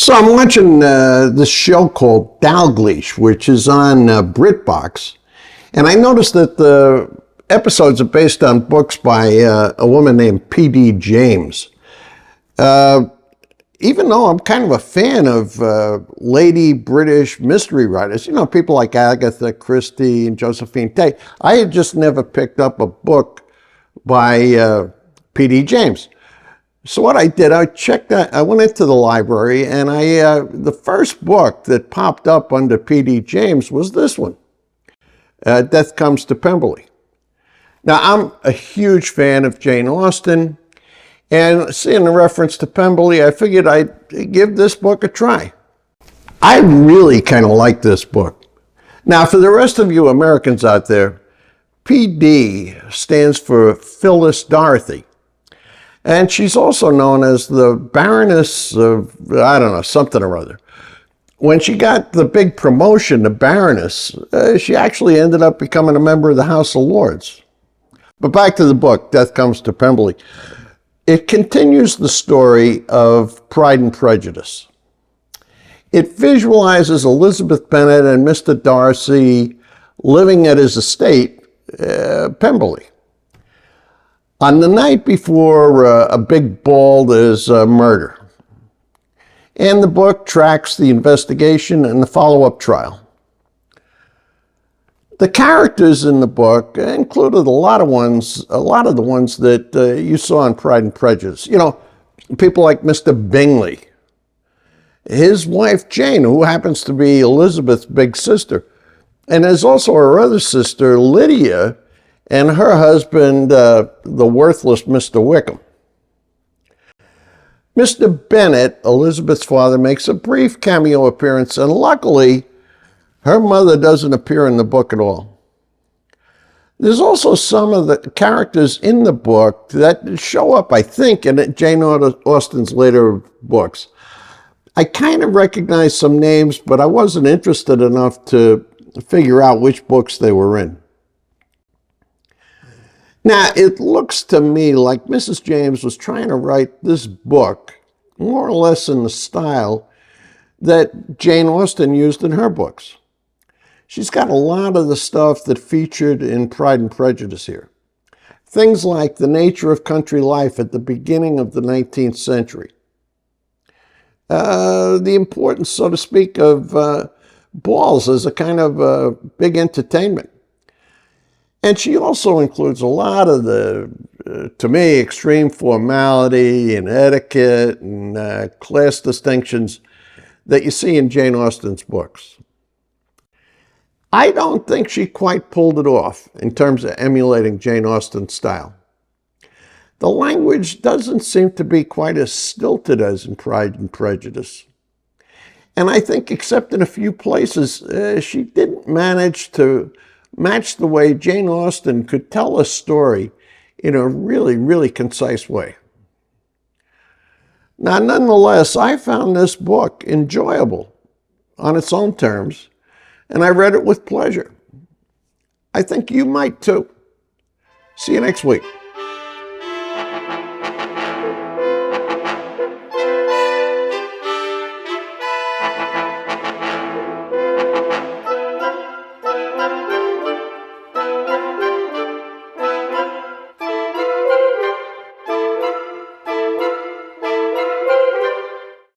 So I'm watching this show called Dalglish, which is on BritBox, and I noticed that the episodes are based on books by a woman named P.D. James. Even though I'm kind of a fan of lady British mystery writers, you know, people like Agatha Christie and Josephine Tey, I had just never picked up a book by P.D. James. So what I did, I went into the library, and the first book that popped up under P.D. James was this one, Death Comes to Pemberley. Now, I'm a huge fan of Jane Austen, and seeing the reference to Pemberley, I figured I'd give this book a try. I really kind of like this book. Now, for the rest of you Americans out there, P.D. stands for Phyllis Dorothy. And she's also known as the Baroness of, I don't know, something or other. When she got the big promotion to Baroness, she actually ended up becoming a member of the House of Lords. But back to the book, Death Comes to Pemberley. It continues the story of Pride and Prejudice. It visualizes Elizabeth Bennet and Mr. Darcy living at his estate, Pemberley. On the night before a big ball, there's a murder. And the book tracks the investigation and the follow-up trial. The characters in the book included a lot of the ones that you saw in Pride and Prejudice. You know, people like Mr. Bingley, his wife Jane, who happens to be Elizabeth's big sister, and there's also her other sister, Lydia, and her husband, the worthless Mr. Wickham. Mr. Bennet, Elizabeth's father, makes a brief cameo appearance, and luckily, her mother doesn't appear in the book at all. There's also some of the characters in the book that show up, I think, in Jane Austen's later books. I kind of recognize some names, but I wasn't interested enough to figure out which books they were in. Now, it looks to me like Mrs. James was trying to write this book more or less in the style that Jane Austen used in her books. She's got a lot of the stuff that featured in Pride and Prejudice here. Things like the nature of country life at the beginning of the 19th century. The importance, so to speak, of balls as a kind of big entertainment. And she also includes a lot of the, to me, extreme formality and etiquette and class distinctions that you see in Jane Austen's books. I don't think she quite pulled it off in terms of emulating Jane Austen's style. The language doesn't seem to be quite as stilted as in Pride and Prejudice. And I think, except in a few places, she didn't manage to match the way Jane Austen could tell a story in a really, really concise way. Now, nonetheless, I found this book enjoyable on its own terms, and I read it with pleasure. I think you might too. See you next week.